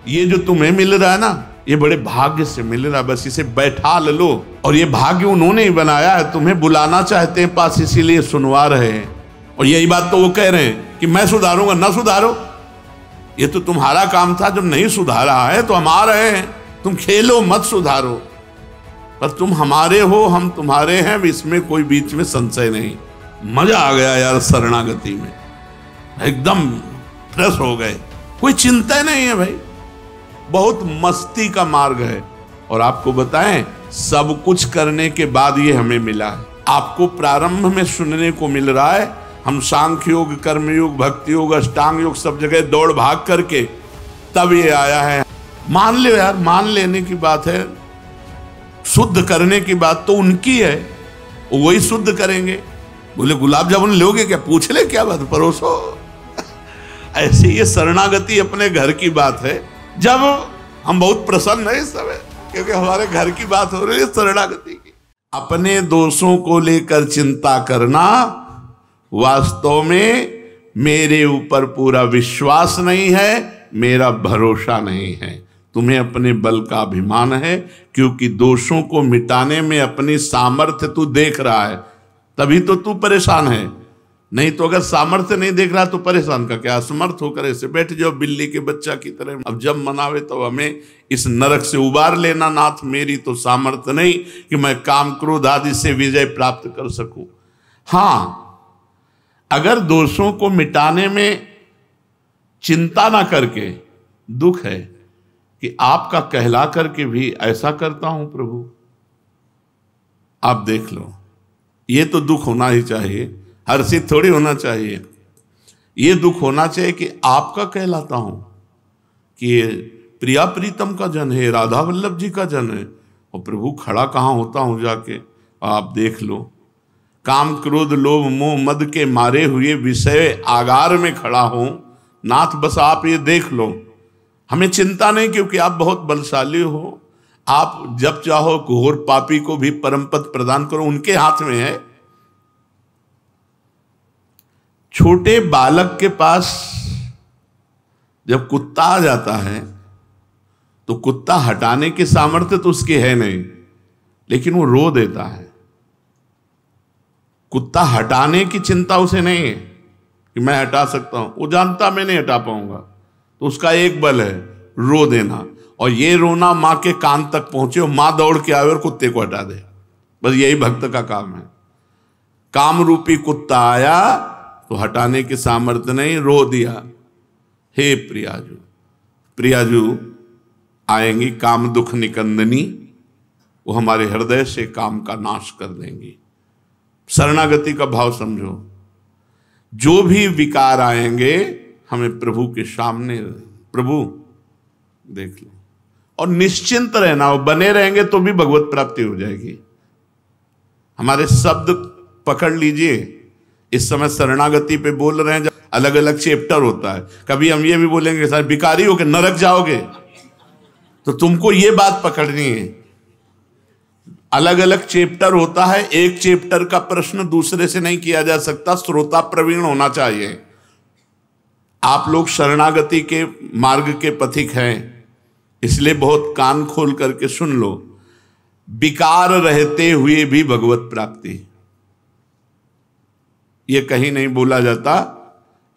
ये जो तुम्हें मिल रहा है ना, ये बड़े भाग्य से मिल रहा है, बस इसे बैठा लो। और ये भाग्य उन्होंने ही बनाया है, तुम्हें बुलाना चाहते हैं पास, इसीलिए सुनवा रहे हैं। और यही बात तो वो कह रहे हैं कि मैं सुधारूंगा, ना सुधारो, ये तो तुम्हारा काम था, जब नहीं सुधारा है तो हम आ रहे हैं, तुम खेलो मत सुधारो, पर तुम हमारे हो, हम तुम्हारे हैं, इसमें कोई बीच में संशय नहीं। मजा आ गया यार शरणागति में, एकदम फ्रेश हो गए, कोई चिंता नहीं है भाई, बहुत मस्ती का मार्ग है। और आपको बताएं, सब कुछ करने के बाद ये हमें मिला है। आपको प्रारंभ में सुनने को मिल रहा है, हम सांख्य योग, कर्मयोग, भक्ति योग, अष्टांग योग सब जगह दौड़ भाग करके तब ये आया है। मान लो यार, मान लेने की बात है, शुद्ध करने की बात तो उनकी है, वही शुद्ध करेंगे। बोले गुलाब जामुन लोगे क्या, पूछ ले क्या बात, परोसो। ऐसे ये शरणागति अपने घर की बात है। जब हम बहुत प्रसन्न है इस समय, क्योंकि हमारे घर की बात हो रही है शरणागति की। अपने दोषों को लेकर चिंता करना, वास्तव में मेरे ऊपर पूरा विश्वास नहीं है, मेरा भरोसा नहीं है। तुम्हें अपने बल का अभिमान है, क्योंकि दोषों को मिटाने में अपनी सामर्थ्य तू देख रहा है, तभी तो तू परेशान है। नहीं तो अगर सामर्थ्य नहीं देख रहा तो परेशान का क्या, असमर्थ होकर ऐसे बैठ जाओ बिल्ली के बच्चा की तरह। अब जब मनावे तो हमें इस नरक से उबार लेना नाथ, मेरी तो सामर्थ्य नहीं कि मैं काम क्रोध आदि से विजय प्राप्त कर सकूं। हाँ, अगर दोषों को मिटाने में चिंता ना करके, दुख है कि आपका कहला करके भी ऐसा करता हूं प्रभु, आप देख लो, ये तो दुख होना ही चाहिए, हर्षित थोड़ी होना चाहिए। ये दुख होना चाहिए कि आपका कहलाता हूं कि ये प्रिया प्रीतम का जन है, राधा वल्लभ जी का जन है, और प्रभु खड़ा कहाँ होता हूं जाके, आप देख लो। काम क्रोध लोभ मोह मद के मारे हुए विषय आगार में खड़ा हूं नाथ, बस आप ये देख लो। हमें चिंता नहीं, क्योंकि आप बहुत बलशाली हो, आप जब चाहो घोर पापी को भी परम पद प्रदान करो, उनके हाथ में है। छोटे बालक के पास जब कुत्ता आ जाता है तो कुत्ता हटाने की सामर्थ्य तो उसकी है नहीं, लेकिन वो रो देता है। कुत्ता हटाने की चिंता उसे नहीं है कि मैं हटा सकता हूं, वो जानता मैं नहीं हटा पाऊंगा, तो उसका एक बल है रो देना। और ये रोना मां के कान तक पहुंचे और मां दौड़ के आए और कुत्ते को हटा दे, बस यही भक्त का काम है। काम रूपी कुत्ता आया तो हटाने की सामर्थ्य नहीं, रो दिया। हे प्रियाजू, प्रियाजू आएंगी काम दुख निकंदनी, वो हमारे हृदय से काम का नाश कर देंगी। शरणागति का भाव समझो, जो भी विकार आएंगे हमें प्रभु के सामने, प्रभु देख लो, और निश्चिंत रहना, वो बने रहेंगे तो भी भगवत प्राप्ति हो जाएगी। हमारे शब्द पकड़ लीजिए, इस समय शरणागति पे बोल रहे हैं, जब अलग अलग चैप्टर होता है, कभी हम ये भी बोलेंगे सर भिखारी हो के नरक जाओगे, तो तुमको ये बात पकड़नी है। अलग अलग चैप्टर होता है, एक चैप्टर का प्रश्न दूसरे से नहीं किया जा सकता, श्रोता प्रवीण होना चाहिए। आप लोग शरणागति के मार्ग के पथिक हैं, इसलिए बहुत कान खोल करके सुन लो। विकार रहते हुए भी भगवत प्राप्ति, ये कहीं नहीं बोला जाता,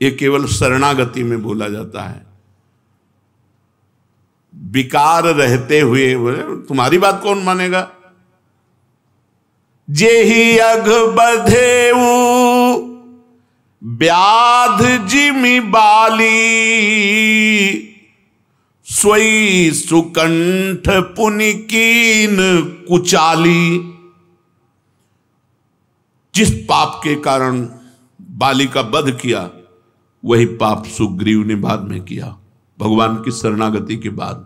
ये केवल शरणागति में बोला जाता है। विकार रहते हुए, तुम्हारी बात कौन मानेगा। जेहि अघ बधेऊ व्याध जिमि बाली, सोई सुकंठ पुनि कीन कुचाली। जिस पाप के कारण बाली का वध किया, वही पाप सुग्रीव ने बाद में किया, भगवान की शरणागति के बाद।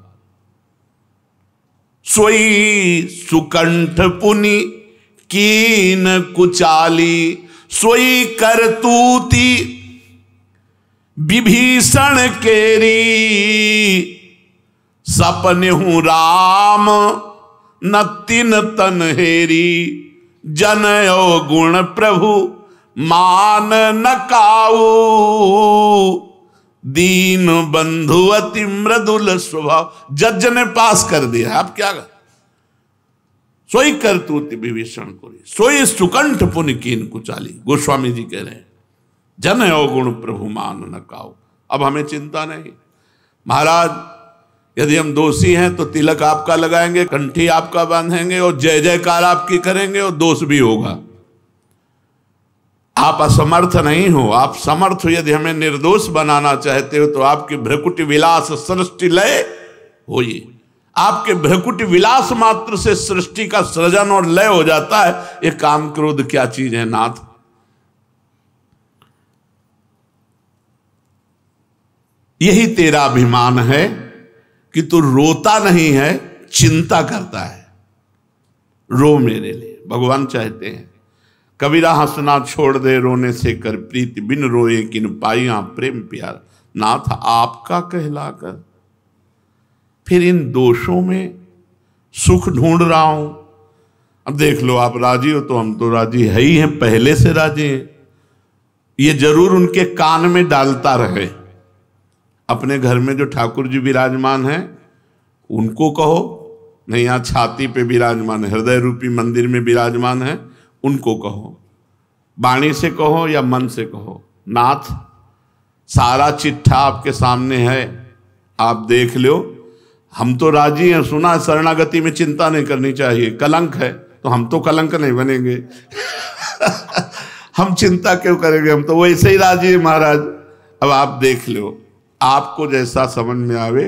सोई सुकंठ पुनि कीन कुचाली, सोई करतूती विभीषण केरी। सपने हूं राम न तिन तन हेरी, जनयो गुण प्रभु मान न काऊ। दीन बंधु अति मृदुल स्वभाव। जज ने पास कर दिया, आप क्या सोई करतूत विभीषण को, सोई सुकंठ पुन कीन कुचाली। गोस्वामी जी कह रहे हैं जन अवगुण प्रभु मान न काऊ। अब हमें चिंता नहीं महाराज, यदि हम दोषी हैं तो तिलक आपका लगाएंगे, कंठी आपका बांधेंगे और जय जयकार आपकी करेंगे और दोष भी होगा। आप असमर्थ नहीं हो, आप समर्थ हो। यदि हमें निर्दोष बनाना चाहते हो तो आपकी भ्रकुटि विलास सृष्टि लय होइए। आपके भ्रकुटि विलास मात्र से सृष्टि का सृजन और लय हो जाता है। ये काम क्रोध क्या चीज है नाथ। यही तेरा अभिमान है कि तू रोता नहीं है, चिंता करता है। रो मेरे लिए, भगवान चाहते हैं। कबीरा हंसना छोड़ दे रोने से कर प्रीति, बिन रोए किन पाइया प्रेम प्यार। नाथ आपका कहलाकर फिर इन दोषों में सुख ढूंढ रहा हूं। अब देख लो, आप राजी हो तो हम तो राजी है ही हैं, पहले से राजी हैं। ये जरूर उनके कान में डालता रहे। अपने घर में जो ठाकुर जी विराजमान हैं उनको कहो, नहीं यहाँ छाती पे विराजमान है, हृदय रूपी मंदिर में विराजमान है, उनको कहो। वाणी से कहो या मन से कहो, नाथ सारा चिट्ठा आपके सामने है, आप देख लो। हम तो राजी हैं, सुना शरणागति में चिंता नहीं करनी चाहिए, कलंक है तो हम तो कलंक नहीं बनेंगे। हम चिंता क्यों करेंगे, हम तो वैसे ही राजी हैं महाराज। अब आप देख लो, आपको जैसा समझ में आवे।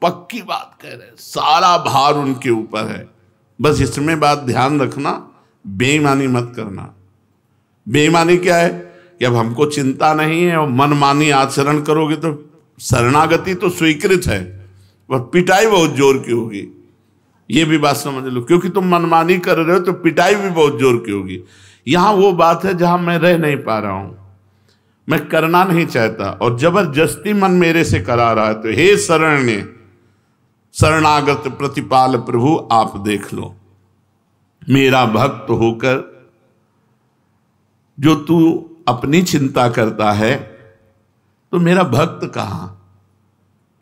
पक्की बात कह रहे हैं, सारा भार उनके ऊपर है। बस इसमें बात ध्यान रखना, बेईमानी मत करना। बेईमानी क्या है कि अब हमको चिंता नहीं है और मनमानी आचरण करोगे तो शरणागति तो स्वीकृत है, वह पिटाई बहुत जोर की होगी। ये भी बात समझ लो, क्योंकि तुम मनमानी कर रहे हो तो पिटाई भी बहुत जोर की होगी। यहां वो बात है जहां मैं रह नहीं पा रहा हूं, मैं करना नहीं चाहता और जबरदस्ती मन मेरे से करा रहा है। तो हे शरण्य शरणागत प्रतिपाल प्रभु, आप देख लो, मेरा भक्त होकर जो तू अपनी चिंता करता है तो मेरा भक्त कहां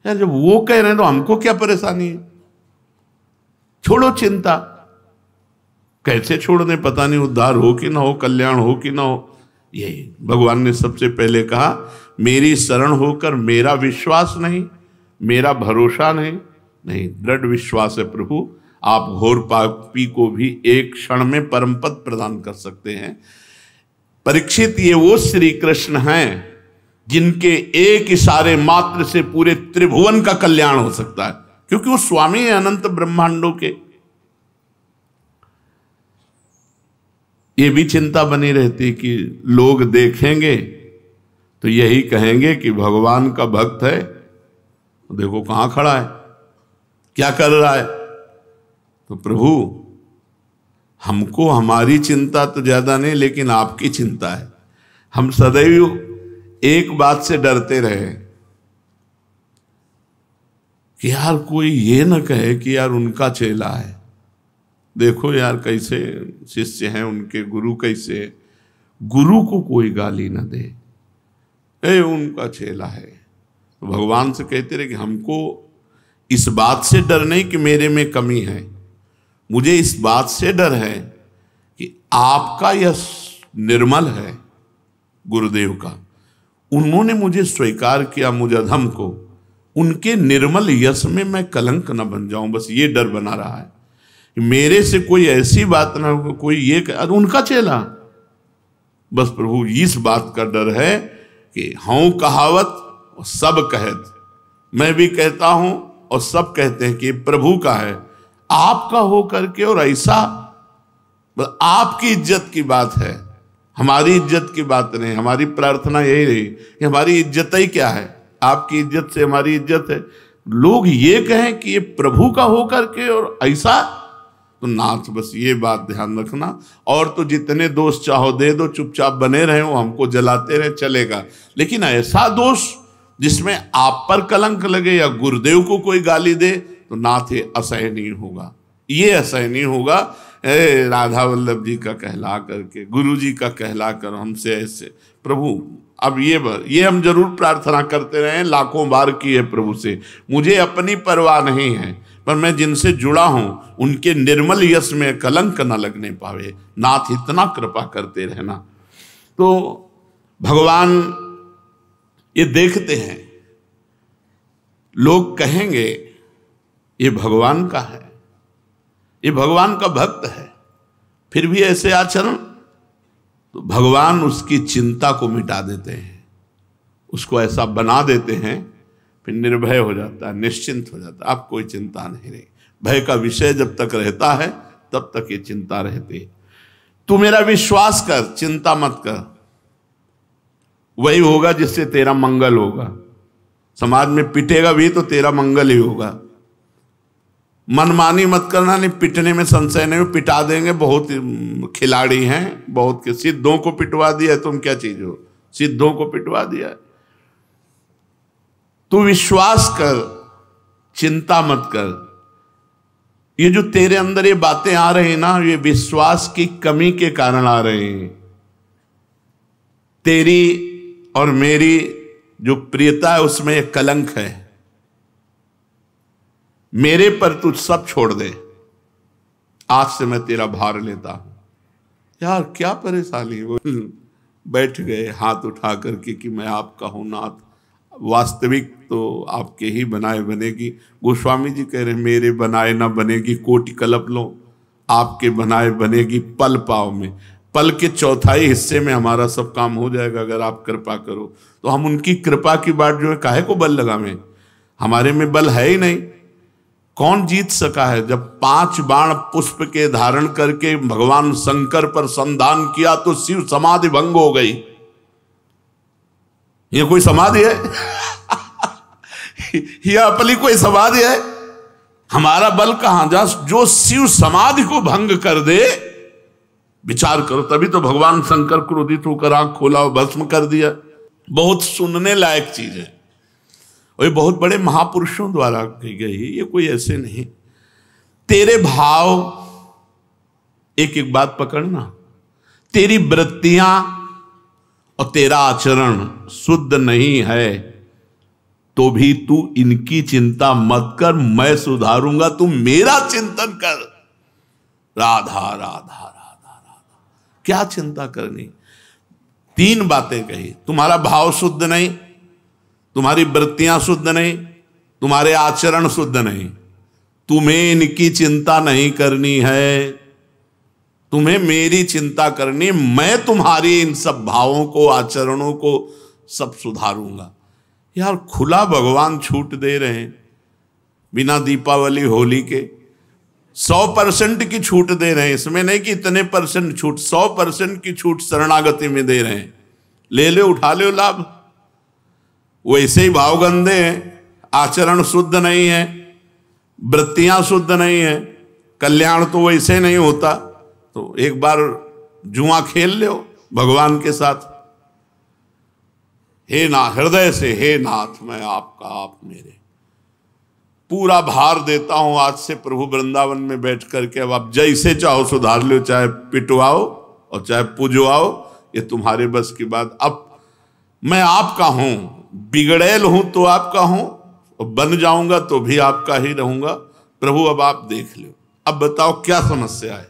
यार। जब वो कह रहे हैं तो हमको क्या परेशानी है। छोड़ो चिंता। कैसे छोड़ दें, पता नहीं उद्धार हो कि ना हो, कल्याण हो कि ना हो। यही भगवान ने सबसे पहले कहा, मेरी शरण होकर मेरा विश्वास नहीं, मेरा भरोसा नहीं दृढ़ विश्वास है प्रभु। आप घोर पापी को भी एक क्षण में परम पद प्रदान कर सकते हैं। परीक्षित, ये वो श्री कृष्ण हैं जिनके एक इशारे मात्र से पूरे त्रिभुवन का कल्याण हो सकता है, क्योंकि वो स्वामी है अनंत ब्रह्मांडों के। ये भी चिंता बनी रहती कि लोग देखेंगे तो यही कहेंगे कि भगवान का भक्त है, देखो कहां खड़ा है, क्या कर रहा है। तो प्रभु, हमको हमारी चिंता तो ज्यादा नहीं, लेकिन आपकी चिंता है। हम सदैव एक बात से डरते रहे कि यार कोई ये ना कहे कि यार उनका चेला है, देखो यार कैसे शिष्य हैं उनके, गुरु कैसे, गुरु को कोई गाली ना दे, ए उनका चेला है। तो भगवान से कहते रहे कि हमको इस बात से डर नहीं कि मेरे में कमी है, मुझे इस बात से डर है कि आपका यश निर्मल है, गुरुदेव का। उन्होंने मुझे स्वीकार किया, मुझे अधम को, उनके निर्मल यश में मैं कलंक न बन जाऊं। बस ये डर बना रहा है कि मेरे से कोई ऐसी बात ना हो, कोई ये अरे उनका चेला। बस प्रभु इस बात का डर है कि हूं कहावत और सब कहत, मैं भी कहता हूं और सब कहते हैं कि प्रभु का है, आपका हो करके। और ऐसा आपकी इज्जत की बात है, हमारी इज्जत की बात नहीं। हमारी प्रार्थना यही रही कि हमारी इज्जत ही क्या है, आपकी इज्जत से हमारी इज्जत है। लोग ये कहें कि ये प्रभु का हो करके और ऐसा, तो नाथ बस ये बात ध्यान रखना। और तो जितने दोष चाहो दे दो, चुपचाप बने रहे हो, हमको जलाते रहे, चलेगा। लेकिन ऐसा दोष जिसमें आप पर कलंक लगे या गुरुदेव को कोई गाली दे, तो नाथ ये असह्य नहीं होगा। ये असह्य नहीं होगा राधा वल्लभ जी का कहला करके, गुरु जी का कहला कर हमसे ऐसे। प्रभु अब ये हम जरूर प्रार्थना करते रहे, लाखों बार की है प्रभु से, मुझे अपनी परवाह नहीं है, पर मैं जिनसे जुड़ा हूं उनके निर्मल यश में कलंक न लगने पावे। नाथ इतना कृपा करते रहना। तो भगवान ये देखते हैं, लोग कहेंगे ये भगवान का है, ये भगवान का भक्त है, फिर भी ऐसे आचरण, तो भगवान उसकी चिंता को मिटा देते हैं, उसको ऐसा बना देते हैं, फिर निर्भय हो जाता है, निश्चिंत हो जाता है। अब कोई चिंता नहीं रही। भय का विषय जब तक रहता है तब तक ये चिंता रहती है। तू मेरा विश्वास कर, चिंता मत कर, वही होगा जिससे तेरा मंगल होगा। समाज में पिटेगा भी तो तेरा मंगल ही होगा। मनमानी मत करना, नहीं पिटने में संशय नहीं, पिटा देंगे। बहुत खिलाड़ी हैं, बहुत के सिद्धों को पिटवा दिया, तुम क्या चीज हो, सिद्धों को पिटवा दिया। तू विश्वास कर, चिंता मत कर। ये जो तेरे अंदर ये बातें आ रही ना, ये विश्वास की कमी के कारण आ रही हैं। तेरी और मेरी जो प्रियता है उसमें एक कलंक है। मेरे पर तू सब छोड़ दे, आज से मैं तेरा भार लेता हूं। यार क्या परेशानी, वो बैठ गए हाथ उठा करके कि मैं आपका हूं नाथ। वास्तविक तो आपके ही बनाए बनेगी। गोस्वामी जी कह रहे मेरे बनाए ना बनेगी कोटि कल्प लो, आपके बनाए बनेगी पल पाव में। पल के चौथाई हिस्से में हमारा सब काम हो जाएगा अगर आप कृपा करो। तो हम उनकी कृपा की बात जो है काहे को बल लगावें, हमारे में बल है ही नहीं। कौन जीत सका है? जब 5 बाण पुष्प के धारण करके भगवान शंकर पर संधान किया तो शिव समाधि भंग हो गई। ये कोई समाधि है? यह अपनी कोई समाधि है? हमारा बल कहां जा, जो शिव समाधि को भंग कर दे। विचार करो, तभी तो भगवान शंकर क्रोधित होकर आंख खोला और भस्म कर दिया। बहुत सुनने लायक चीज है और ये बहुत बड़े महापुरुषों द्वारा कही गई, ये कोई ऐसे नहीं। तेरे भाव, एक एक बात पकड़ना, तेरी वृत्तियां और तेरा आचरण शुद्ध नहीं है तो भी तू इनकी चिंता मत कर, मैं सुधारूंगा। तू मेरा चिंतन कर। राधा राधा राधा राधा, क्या चिंता करनी। 3 बातें कही, तुम्हारा भाव शुद्ध नहीं, तुम्हारी वृत्तियां शुद्ध नहीं, तुम्हारे आचरण शुद्ध नहीं, तुम्हें इनकी चिंता नहीं करनी है, तुम्हें मेरी चिंता करनी। मैं तुम्हारी इन सब भावों को, आचरणों को सब सुधारूंगा। यार खुला भगवान छूट दे रहे हैं, बिना दीपावली होली के 100% की छूट दे रहे हैं। इसमें नहीं कि इतने परसेंट छूट, 100% की छूट शरणागति में दे रहे हैं। ले लो, उठा लो लाभ। वैसे ही भाव गंदे हैं, आचरण शुद्ध नहीं है, वृत्तियां शुद्ध नहीं है, कल्याण तो वैसे नहीं होता। तो एक बार जुआ खेल लो भगवान के साथ। हे ना हृदय से, हे नाथ मैं आपका, आप मेरे, पूरा भार देता हूं आज से प्रभु वृंदावन में बैठ करके। अब आप जैसे चाहो सुधार लो, चाहे पिटवाओ और चाहे पूजवाओ, ये तुम्हारे बस की बात। अब मैं आपका हूं, बिगड़ैल हूं तो आपका हूं, और बन जाऊंगा तो भी आपका ही रहूंगा। प्रभु अब आप देख लो, अब बताओ क्या समस्या है।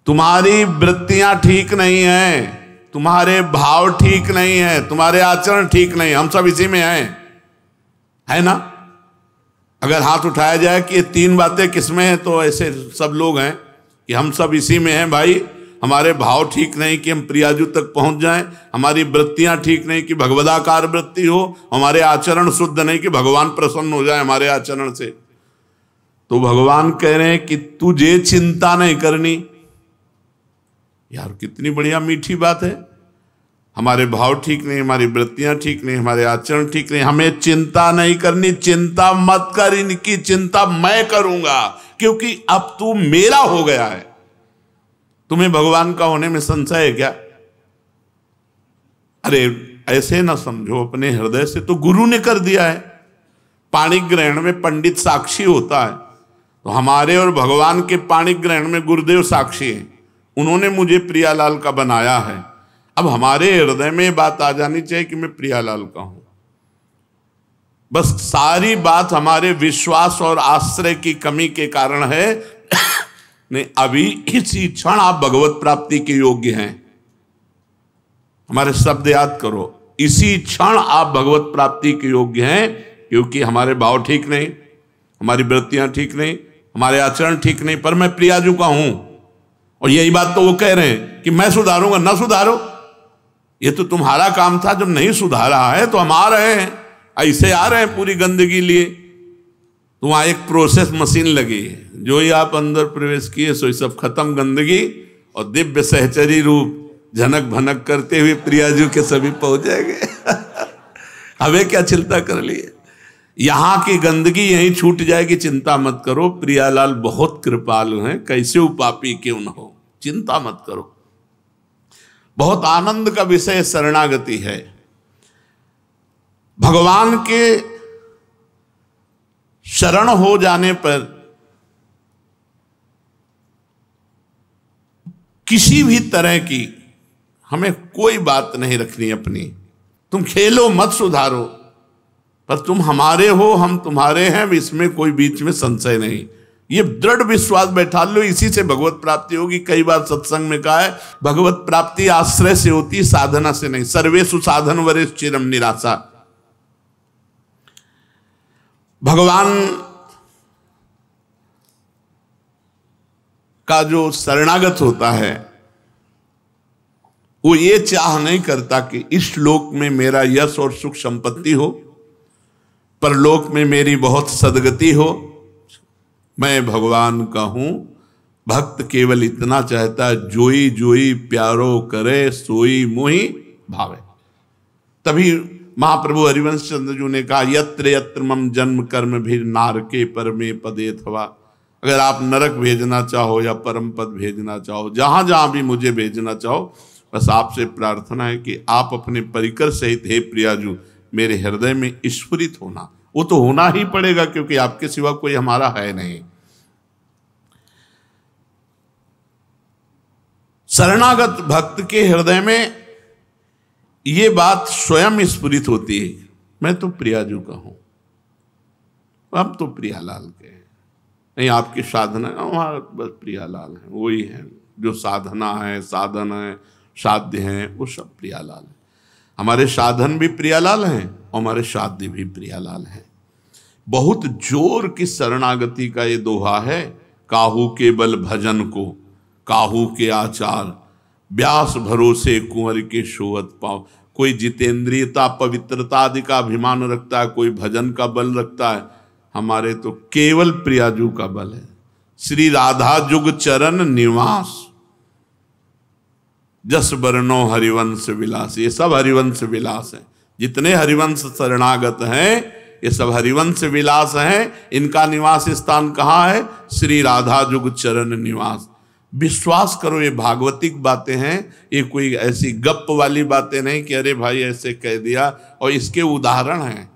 तुम्हारी वृत्तियां ठीक नहीं है, तुम्हारे भाव ठीक नहीं है, तुम्हारे आचरण ठीक नहीं, हम सब इसी में हैं, है ना। अगर हाथ उठाया जाए कि ये 3 बातें किसमें हैं, तो ऐसे सब लोग हैं कि हम सब इसी में हैं भाई। हमारे भाव ठीक नहीं कि हम प्रियाजू तक पहुंच जाएं, हमारी वृत्तियां ठीक नहीं कि भगवदाकार वृत्ति हो, हमारे आचरण शुद्ध नहीं कि भगवान प्रसन्न हो जाए हमारे आचरण से। तो भगवान कह रहे हैं कि तुझे चिंता नहीं करनी। यार कितनी बढ़िया मीठी बात है। हमारे भाव ठीक नहीं, हमारी वृत्तियां ठीक नहीं, हमारे आचरण ठीक नहीं, हमें चिंता नहीं करनी। चिंता मत कर, इनकी चिंता मैं करूंगा, क्योंकि अब तू मेरा हो गया है। तुम्हें भगवान का होने में संशय है क्या? अरे ऐसे ना समझो, अपने हृदय से तो गुरु ने कर दिया है। पाणी ग्रहण में पंडित साक्षी होता है, तो हमारे और भगवान के पाणी ग्रहण में गुरुदेव साक्षी हैं, उन्होंने मुझे प्रियालाल का बनाया है। अब हमारे हृदय में बात आ जानी चाहिए कि मैं प्रियालाल का हूं। बस सारी बात हमारे विश्वास और आश्रय की कमी के कारण है। नहीं, अभी इसी क्षण आप भगवत प्राप्ति के योग्य हैं। हमारे शब्द याद करो, इसी क्षण आप भगवत प्राप्ति के योग्य हैं, क्योंकि हमारे भाव ठीक नहीं, हमारी वृत्तियां ठीक नहीं, हमारे आचरण ठीक नहीं, पर मैं प्रियाजू का हूं। और यही बात तो वो कह रहे हैं कि मैं सुधारूंगा। ना सुधारो, ये तो तुम्हारा काम था। जब नहीं सुधारा है तो हम आ रहे हैं, ऐसे आ रहे हैं पूरी गंदगी लिए। तो वहां एक प्रोसेस मशीन लगी है, जो ही आप अंदर प्रवेश किए सो सब खत्म गंदगी, और दिव्य सहचरी रूप झनक भनक करते हुए प्रियाजू के सभी पहुंच जाएंगे। हमें क्या चिंता कर लिए, यहां की गंदगी यहीं छूट जाएगी, चिंता मत करो। प्रियालाल बहुत कृपालु हैं, कैसे उपापी क्यों न हो, चिंता मत करो। बहुत आनंद का विषय शरणागति है। भगवान के शरण हो जाने पर किसी भी तरह की हमें कोई बात नहीं रखनी अपनी। तुम खेलो मत सुधारो, पर तुम हमारे हो, हम तुम्हारे हैं, इसमें कोई बीच में संशय नहीं। ये दृढ़ विश्वास बैठा लो, इसी से भगवत प्राप्ति होगी। कई बार सत्संग में कहा है, भगवत प्राप्ति आश्रय से होती, साधना से नहीं। सर्वेषु साधन वरेषु चिरम निराशा। भगवान का जो शरणागत होता है वो ये चाह नहीं करता कि इस लोक में मेरा यश और सुख संपत्ति हो, परलोक में मेरी बहुत सदगति हो। मैं भगवान का हूं। भक्त केवल इतना चाहता है, जोई जोई प्यारो करे सोई मोहि भावे। तभी महाप्रभु हरिवंश चंद्र जी ने कहा, यत्र यत्र मम जन्म कर्म भी नारके परमे पदे थवा। अगर आप नरक भेजना चाहो या परम पद भेजना चाहो, जहां जहां भी मुझे भेजना चाहो, बस आपसे प्रार्थना है कि आप अपने परिकर सहित हे प्रियाजू मेरे हृदय में स्फुरित होना। वो तो होना ही पड़ेगा, क्योंकि आपके सिवा कोई हमारा है नहीं। शरणागत भक्त के हृदय में ये बात स्वयं स्फुरित होती है, मैं तो प्रियाजू का हूं, हम तो प्रियालाल के हैं। नहीं, आपकी साधना हमारा बस प्रियालाल है, वही है जो साधना है, साधन है, साध्य है, वो सब प्रियालाल है। हमारे साधन भी प्रियालाल हैं और हमारे साध्य भी प्रियालाल हैं। बहुत जोर की शरणागति का ये दोहा है, काहू के बल भजन को काहू के आचार, व्यास भरोसे कुंवर के शोवत पाओ। कोई जितेंद्रियता पवित्रता आदि का अभिमान रखता है, कोई भजन का बल रखता है। हमारे तो केवल प्रियाजू का बल है। श्री राधा जुग चरण निवास, जस बरनो हरिवंश विलास। ये सब हरिवंश विलास है। जितने हरिवंश शरणागत हैं ये सब हरिवंश विलास हैं। इनका निवास स्थान कहाँ है? श्री राधा जुग चरण निवास। विश्वास करो, ये भागवतिक बातें हैं, ये कोई ऐसी गप वाली बातें नहीं कि अरे भाई ऐसे कह दिया। और इसके उदाहरण हैं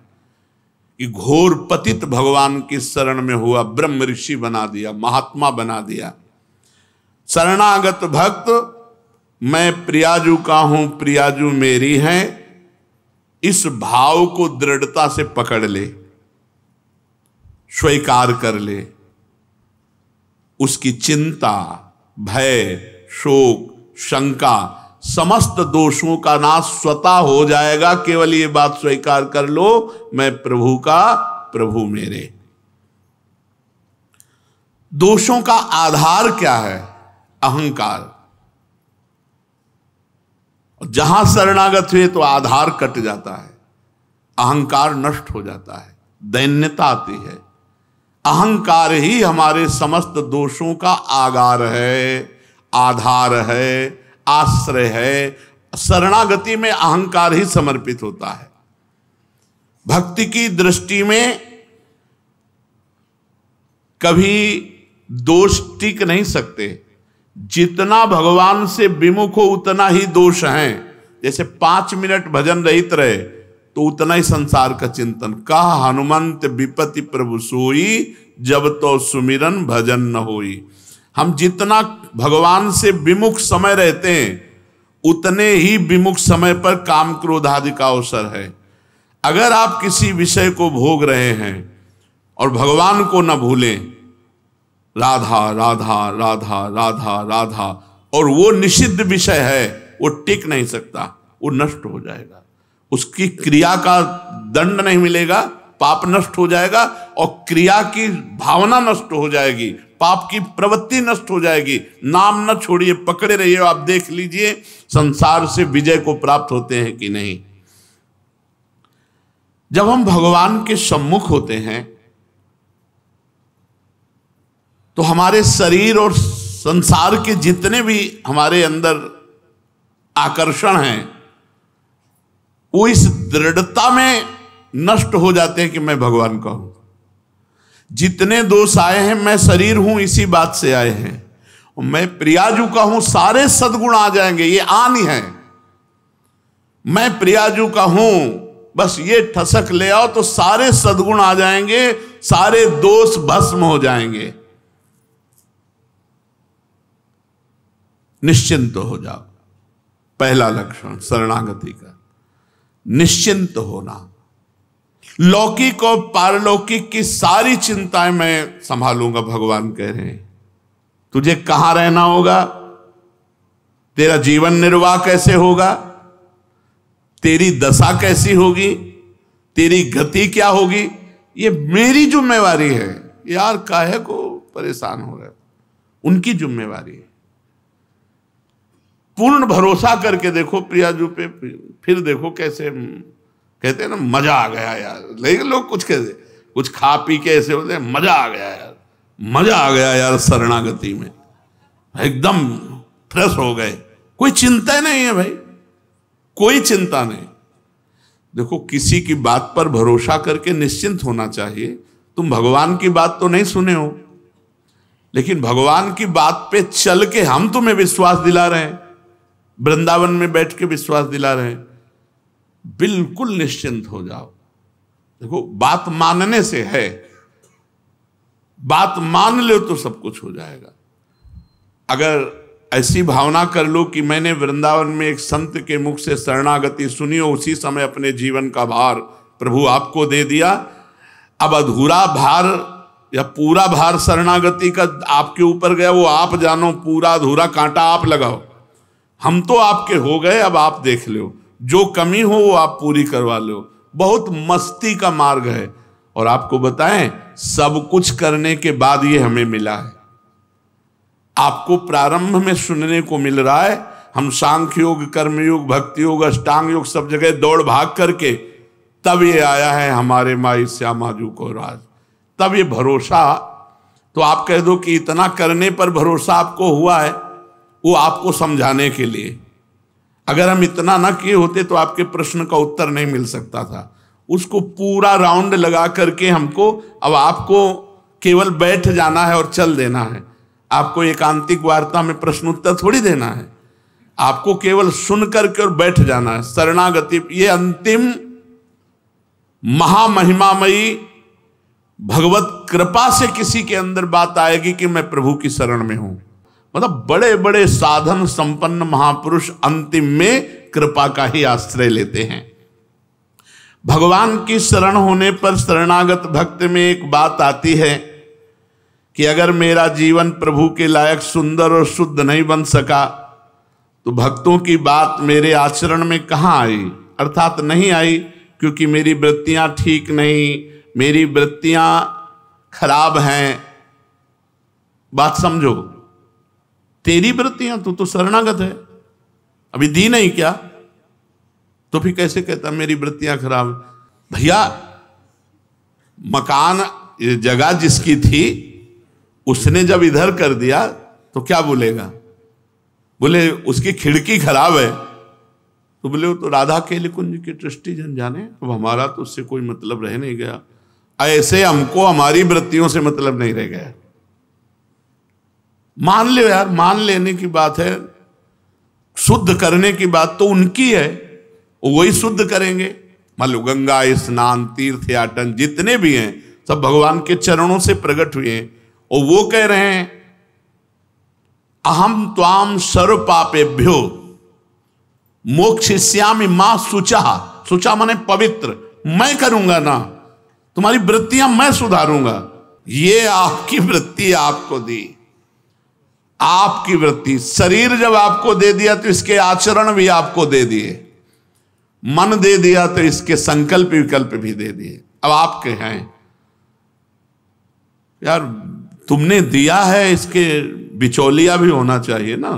कि घोर पतित भगवान की शरण में हुआ, ब्रह्म ऋषि बना दिया, महात्मा बना दिया। शरणागत भक्त मैं प्रियाजू का हूं, प्रियाजू मेरी हैं, इस भाव को दृढ़ता से पकड़ ले, स्वीकार कर ले। उसकी चिंता, भय, शोक, शंका, समस्त दोषों का नाश स्वतः हो जाएगा। केवल ये बात स्वीकार कर लो, मैं प्रभु का, प्रभु मेरे। दोषों का आधार क्या है? अहंकार। जहां शरणागत हुए तो आधार कट जाता है, अहंकार नष्ट हो जाता है, दैन्यता आती है। अहंकार ही हमारे समस्त दोषों का आगार है, आधार है, आश्रय है। शरणागति में अहंकार ही समर्पित होता है। भक्ति की दृष्टि में कभी दोष टिक नहीं सकते। जितना भगवान से विमुख हो उतना ही दोष हैं। जैसे 5 मिनट भजन रहित रहे तो उतना ही संसार का चिंतन। कहा हनुमंत विपत्ति प्रभु सोई, जब तो सुमिरन भजन न होई। हम जितना भगवान से विमुख समय रहते हैं उतने ही विमुख समय पर काम क्रोध आदि का अवसर है। अगर आप किसी विषय को भोग रहे हैं और भगवान को न भूलें, राधा राधा राधा राधा राधा, और वो निषिद्ध विषय है, वो टिक नहीं सकता, वो नष्ट हो जाएगा, उसकी क्रिया का दंड नहीं मिलेगा, पाप नष्ट हो जाएगा और क्रिया की भावना नष्ट हो जाएगी, पाप की प्रवृत्ति नष्ट हो जाएगी। नाम न छोड़िए, पकड़े रहिए। आप देख लीजिए संसार से विजय को प्राप्त होते हैं कि नहीं। जब हम भगवान के सम्मुख होते हैं तो हमारे शरीर और संसार के जितने भी हमारे अंदर आकर्षण हैं वो इस दृढ़ता में नष्ट हो जाते हैं कि मैं भगवान का हूं। जितने दोष आए हैं मैं शरीर हूं इसी बात से आए हैं, और मैं प्रियाजू का हूं सारे सद्गुण आ जाएंगे, ये आन ही है। मैं प्रियाजू का हूं, बस ये ठसक ले आओ तो सारे सद्गुण आ जाएंगे, सारे दोष भस्म हो जाएंगे। निश्चिंत हो जाओ, पहला लक्षण शरणागति का, निश्चिंत होना। लौकिक और पारलौकिक की सारी चिंताएं मैं संभालूंगा, भगवान कह रहे हैं। तुझे कहां रहना होगा, तेरा जीवन निर्वाह कैसे होगा, तेरी दशा कैसी होगी, तेरी गति क्या होगी, ये मेरी जिम्मेवारी है। यार काहे को परेशान हो रहे, उनकी जिम्मेवारी है। पूर्ण भरोसा करके देखो प्रियाजू पे, फिर देखो कैसे कहते हैं ना, मजा आ गया यार। लेकिन लोग कुछ कहते, कुछ खा पी के ऐसे होते हैं, मजा आ गया यार, मजा आ गया यार शरणागति में, एकदम फ्रेश हो गए, कोई चिंता नहीं है भाई, कोई चिंता नहीं। देखो किसी की बात पर भरोसा करके निश्चिंत होना चाहिए। तुम भगवान की बात तो नहीं सुने हो, लेकिन भगवान की बात पे चल के हम तुम्हें विश्वास दिला रहे हैं, वृंदावन में बैठ के विश्वास दिला रहे हैं। बिल्कुल निश्चिंत हो जाओ। देखो बात मानने से है, बात मान लो तो सब कुछ हो जाएगा। अगर ऐसी भावना कर लो कि मैंने वृंदावन में एक संत के मुख से शरणागति सुनी और उसी समय अपने जीवन का भार प्रभु आपको दे दिया, अब अधूरा भार या पूरा भार शरणागति का आपके ऊपर गया, वो आप जानो, पूरा अधूरा कांटा आप लगाओ। हम तो आपके हो गए, अब आप देख लो, जो कमी हो वो आप पूरी करवा लो। बहुत मस्ती का मार्ग है। और आपको बताएं, सब कुछ करने के बाद ये हमें मिला है। आपको प्रारंभ में सुनने को मिल रहा है, हम सांख्य योग, कर्मयोग, भक्ति योग, अष्टांग योग सब जगह दौड़ भाग करके तब ये आया है हमारे माई श्यामाजू को राज। तब ये भरोसा, तो आप कह दो कि इतना करने पर भरोसा आपको हुआ है, वो आपको समझाने के लिए। अगर हम इतना ना किए होते तो आपके प्रश्न का उत्तर नहीं मिल सकता था। उसको पूरा राउंड लगा करके हमको, अब आपको केवल बैठ जाना है और चल देना है। आपको एकांतिक वार्ता में प्रश्न उत्तर थोड़ी देना है, आपको केवल सुन करके और बैठ जाना है। शरणागति ये अंतिम महामहिमामयी भगवत कृपा से किसी के अंदर बात आएगी कि मैं प्रभु की शरण में हूं। मतलब बड़े बड़े साधन संपन्न महापुरुष अंतिम में कृपा का ही आश्रय लेते हैं। भगवान की शरण होने पर शरणागत भक्त में एक बात आती है कि अगर मेरा जीवन प्रभु के लायक सुंदर और शुद्ध नहीं बन सका तो भक्तों की बात मेरे आचरण में कहाँ आई, अर्थात नहीं आई, क्योंकि मेरी वृत्तियां ठीक नहीं, मेरी वृत्तियां खराब हैं। बात समझो, तेरी वृत्तियां, तू तो शरणागत है, अभी दी नहीं क्या, तो फिर कैसे कहता मेरी वृत्तियां खराब? भैया मकान जगह जिसकी थी उसने जब इधर कर दिया तो क्या बोलेगा? बोले उसकी खिड़की खराब है, तो बोले वो तो राधा केली कुंज की दृष्टि जन जाने, अब हमारा तो उससे कोई मतलब रह नहीं गया। ऐसे हमको हमारी वृत्तियों से मतलब नहीं रह गया। मान लो यार, मान लेने की बात है, शुद्ध करने की बात तो उनकी है, वही शुद्ध करेंगे। मान लो गंगा स्नान, तीर्थ याटन जितने भी हैं सब भगवान के चरणों से प्रकट हुए हैं। और वो कह रहे हैं अहम त्वाम सर्व पापेभ्यो मोक्षयिष्यामि मां शुचा। शुचा माने पवित्र, मैं करूंगा ना, तुम्हारी वृत्तियां मैं सुधारूंगा। ये आपकी वृत्ति आपको दी, आपकी वृत्ति। शरीर जब आपको दे दिया तो इसके आचरण भी आपको दे दिए, मन दे दिया तो इसके संकल्प विकल्प भी दे दिए। अब आपके हैं यार, तुमने दिया है, इसके बिचौलिया भी होना चाहिए ना।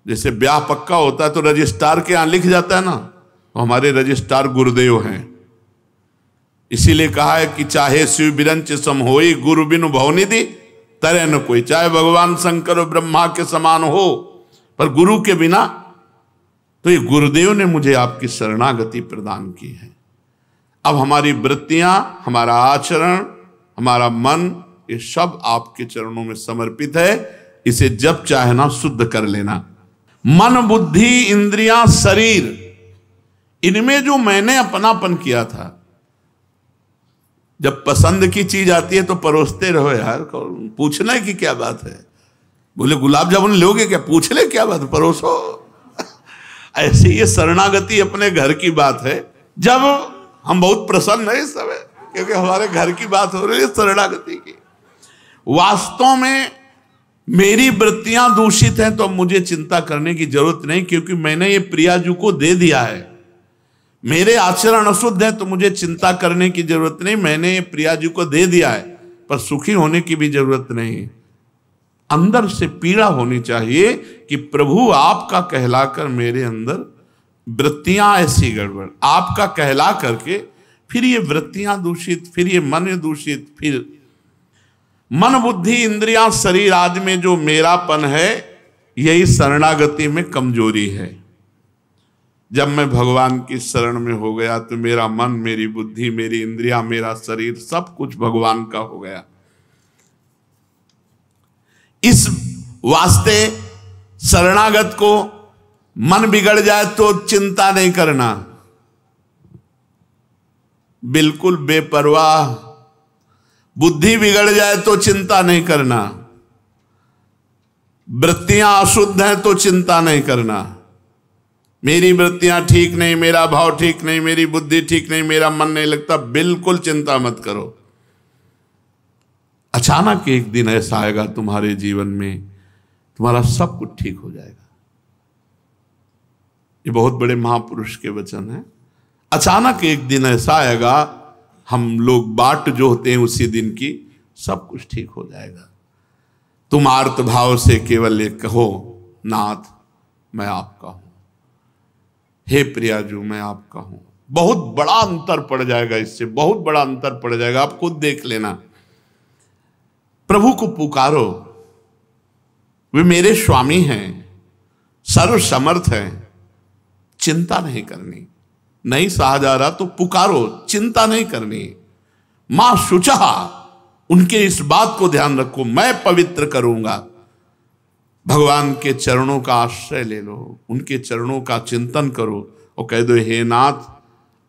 जैसे ब्याह पक्का होता है तो रजिस्ट्रार के यहां लिख जाता है ना, तो हमारे रजिस्ट्रार गुरुदेव हैं। इसीलिए कहा है कि चाहे शिव बिरंच सम होई गुरु बिनु भवनिधि तरह न कोई। चाहे भगवान शंकर और ब्रह्मा के समान हो, पर गुरु के बिना, तो ये गुरुदेव ने मुझे आपकी शरणागति प्रदान की है। अब हमारी वृत्तियां, हमारा आचरण, हमारा मन, ये सब आपके चरणों में समर्पित है। इसे जब चाहे ना शुद्ध कर लेना। मन, बुद्धि, इंद्रियां, शरीर, इनमें जो मैंने अपनापन किया था, जब पसंद की चीज आती है तो परोसते रहो यार, पूछना की क्या बात है। बोले गुलाब जामुन लोगे क्या, पूछ ले क्या बात, परोसो। ऐसे ये शरणागति अपने घर की बात है। जब हम बहुत प्रसन्न है इस समय, क्योंकि हमारे घर की बात हो रही है शरणागति की। वास्तव में मेरी वृत्तियां दूषित हैं तो मुझे चिंता करने की जरूरत नहीं, क्योंकि मैंने ये प्रियाजू को दे दिया है। मेरे आचरण अशुद्ध है तो मुझे चिंता करने की जरूरत नहीं, मैंने ये प्रियाजू को दे दिया है। पर सुखी होने की भी जरूरत नहीं। अंदर से पीड़ा होनी चाहिए कि प्रभु आपका कहलाकर मेरे अंदर वृत्तियां ऐसी गड़बड़, आपका कहला करके फिर ये वृत्तियां दूषित, फिर ये मन दूषित, फिर मन, बुद्धि, इंद्रियां, शरीर आदि में जो मेरापन है, यही शरणागति में कमजोरी है। जब मैं भगवान की शरण में हो गया तो मेरा मन, मेरी बुद्धि, मेरी इंद्रियां, मेरा शरीर सब कुछ भगवान का हो गया। इस वास्ते शरणागत को मन बिगड़ जाए तो चिंता नहीं करना, बिल्कुल बेपरवाह। बुद्धि बिगड़ जाए तो चिंता नहीं करना, वृत्तियां अशुद्ध हैं तो चिंता नहीं करना। मेरी वृत्तियां ठीक नहीं, मेरा भाव ठीक नहीं, मेरी बुद्धि ठीक नहीं, मेरा मन नहीं लगता, बिल्कुल चिंता मत करो। अचानक एक दिन ऐसा आएगा तुम्हारे जीवन में, तुम्हारा सब कुछ ठीक हो जाएगा। ये बहुत बड़े महापुरुष के वचन हैं। अचानक एक दिन ऐसा आएगा, हम लोग बाट जो होते हैं उसी दिन की, सब कुछ ठीक हो जाएगा। तुम आर्त भाव से केवल एक कहो, नाथ मैं आपका हूं, हे प्रियाजू मैं आपका हूं। बहुत बड़ा अंतर पड़ जाएगा, इससे बहुत बड़ा अंतर पड़ जाएगा। आप खुद देख लेना। प्रभु को पुकारो, वे मेरे स्वामी हैं, सर्व समर्थ हैं, चिंता नहीं करनी। नहीं सहा जा रहा तो पुकारो, चिंता नहीं करनी। मां शुचा, उनके इस बात को ध्यान रखो, मैं पवित्र करूंगा। भगवान के चरणों का आश्रय ले लो, उनके चरणों का चिंतन करो और कह दो, हे नाथ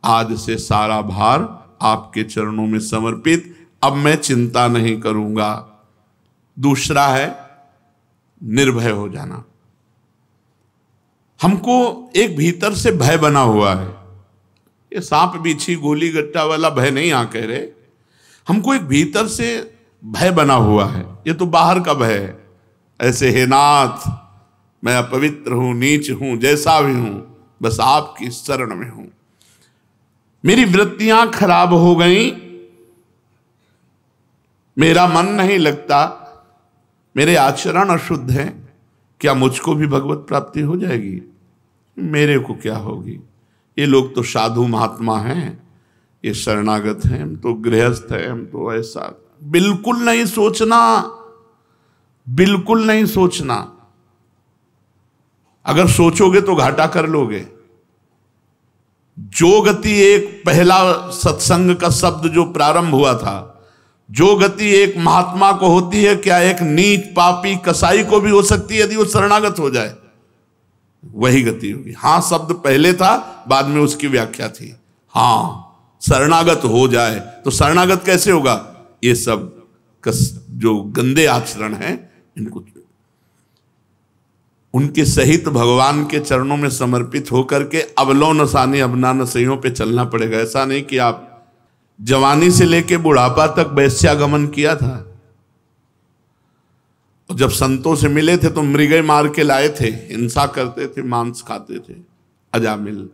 आज से सारा भार आपके चरणों में समर्पित, अब मैं चिंता नहीं करूंगा। दूसरा है निर्भय हो जाना। हमको एक भीतर से भय बना हुआ है। ये सांप बिच्छी गोली गट्टा वाला भय नहीं आ कह रहे, हमको एक भीतर से भय बना हुआ है। ये तो बाहर का भय है। ऐसे हे नाथ मैं अपवित्र हूं, नीच हूं, जैसा भी हूं, बस आपकी शरण में हूं। मेरी वृत्तियां खराब हो गई, मेरा मन नहीं लगता, मेरे आचरण अशुद्ध हैं, क्या मुझको भी भगवत प्राप्ति हो जाएगी? मेरे को क्या होगी? ये लोग तो साधु महात्मा हैं, ये शरणागत हैं, हम तो गृहस्थ हैं, हम तो ऐसा। बिल्कुल नहीं सोचना, बिल्कुल नहीं सोचना। अगर सोचोगे तो घाटा कर लोगे। जो गति एक पहला सत्संग का शब्द जो प्रारंभ हुआ था, जो गति एक महात्मा को होती है, क्या एक नीच पापी कसाई को भी हो सकती है यदि वो शरणागत हो जाए? वही गति होगी। हां शब्द पहले था, बाद में उसकी व्याख्या थी। हाँ, शरणागत हो जाए। तो शरणागत कैसे होगा? ये सब जो गंदे आचरण हैं इनको उनके सहित भगवान के चरणों में समर्पित होकर के अबलो नसानी अबना नसैयों पे चलना पड़ेगा। ऐसा नहीं कि आप जवानी से लेके बुढ़ापा तक वैश्यागमन किया था, और जब संतों से मिले थे तो मृगय मार के लाए थे, हिंसा करते थे, मांस खाते थे, अजामिल।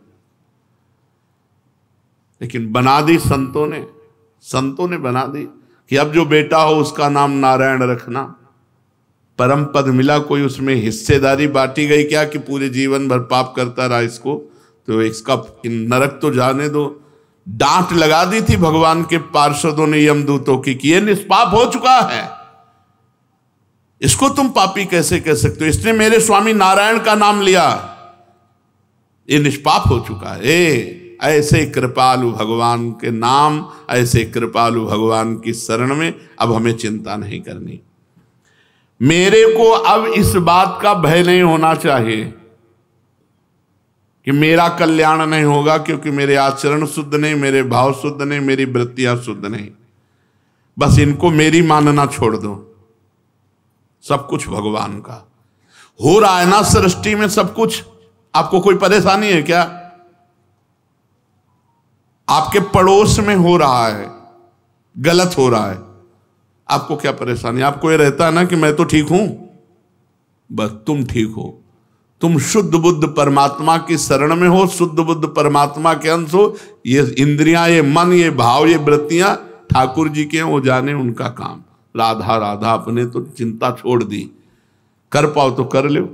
लेकिन बना दी संतों ने बना दी कि अब जो बेटा हो उसका नाम नारायण रखना। परम पद मिला, कोई उसमें हिस्सेदारी बांटी गई क्या कि पूरे जीवन भर पाप करता रहा इसको, तो इसका नरक तो जाने दो। डांट लगा दी थी भगवान के पार्षदों ने यमदूतों की कि ये निष्पाप हो चुका है, इसको तुम पापी कैसे कह सकते हो, इसने मेरे स्वामी नारायण का नाम लिया, ये निष्पाप हो चुका है। ऐसे कृपालु भगवान के नाम, ऐसे कृपालु भगवान की शरण में अब हमें चिंता नहीं करनी। मेरे को अब इस बात का भय नहीं होना चाहिए कि मेरा कल्याण नहीं होगा, क्योंकि मेरे आचरण शुद्ध नहीं, मेरे भाव शुद्ध नहीं, मेरी वृत्तियां शुद्ध नहीं। बस इनको मेरी मानना छोड़ दो, सब कुछ भगवान का हो रहा है ना सृष्टि में सब कुछ। आपको कोई परेशानी है क्या? आपके पड़ोस में हो रहा है, गलत हो रहा है, आपको क्या परेशानी? आपको ये रहता है ना कि मैं तो ठीक हूं, बस तुम ठीक हो, तुम शुद्ध बुद्ध परमात्मा की शरण में हो, शुद्ध बुद्ध परमात्मा के अंश हो। ये इंद्रियां, ये मन, ये भाव, ये वृत्तियां ठाकुर जी के हैं, वो जाने उनका काम। राधा राधा अपने तो चिंता छोड़ दी, कर पाओ तो कर लो,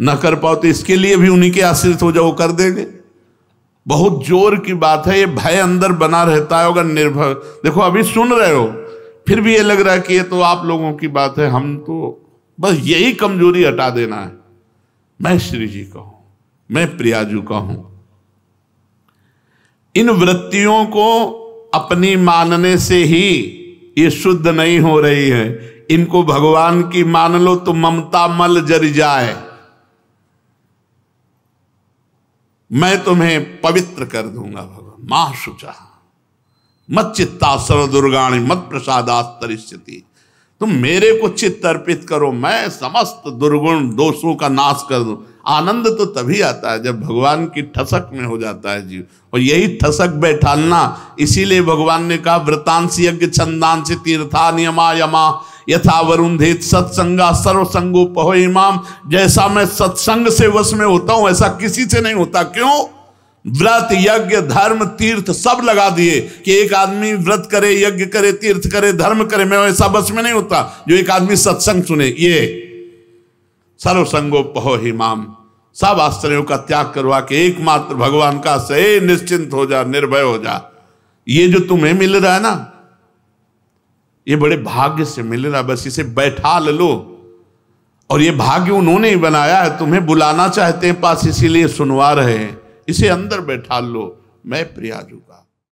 न कर पाओ तो इसके लिए भी उन्हीं के आश्रित हो जाओ, कर देंगे। बहुत जोर की बात है, ये भय अंदर बना रहता है। अगर निर्भय, देखो अभी सुन रहे हो फिर भी ये लग रहा है कि ये तो आप लोगों की बात है, हम तो बस यही कमजोरी हटा देना है। मैं श्री जी का हूं, मैं प्रियाजू का हूं। इन वृत्तियों को अपनी मानने से ही ये शुद्ध नहीं हो रही है। इनको भगवान की मान लो तो ममता मल जर जाए। मैं तुम्हें पवित्र कर दूंगा भगवान। मां शुचा मत चित्ता सर्व दुर्गाणी मत प्रसादास्तरिष्यति। तुम मेरे को चित्त अर्पित करो, मैं समस्त दुर्गुण दोषों का नाश कर दूं। आनंद तो तभी आता है जब भगवान की ठसक में हो जाता है जीव, और यही ठसक बैठालना। इसीलिए भगवान ने कहा व्रतांश यज्ञ छंदांश तीर्था नियमा यमा यथा वरुंधेत सत्संगा सर्वसंगोपहो इमाम। जैसा मैं सत्संग से वश में होता हूं ऐसा किसी से नहीं होता। क्यों? व्रत यज्ञ धर्म तीर्थ सब लगा दिए कि एक आदमी व्रत करे, यज्ञ करे, तीर्थ करे, धर्म करे, मैं वैसा बस में नहीं होता जो एक आदमी सत्संग सुने। ये सर्वसंगोपहो हिमाम, सब आश्रयों का त्याग करवा के एकमात्र भगवान का से निश्चिंत हो जा, निर्भय हो जा। ये जो तुम्हें मिल रहा है ना, ये बड़े भाग्य से मिल रहा है, बस इसे बैठा लो। और ये भाग्य उन्होंने ही बनाया है, तुम्हें बुलाना चाहते हैं पास, इसीलिए सुनवा रहे हैं। इसे अंदर बैठा लो, मैं प्रियाजू का।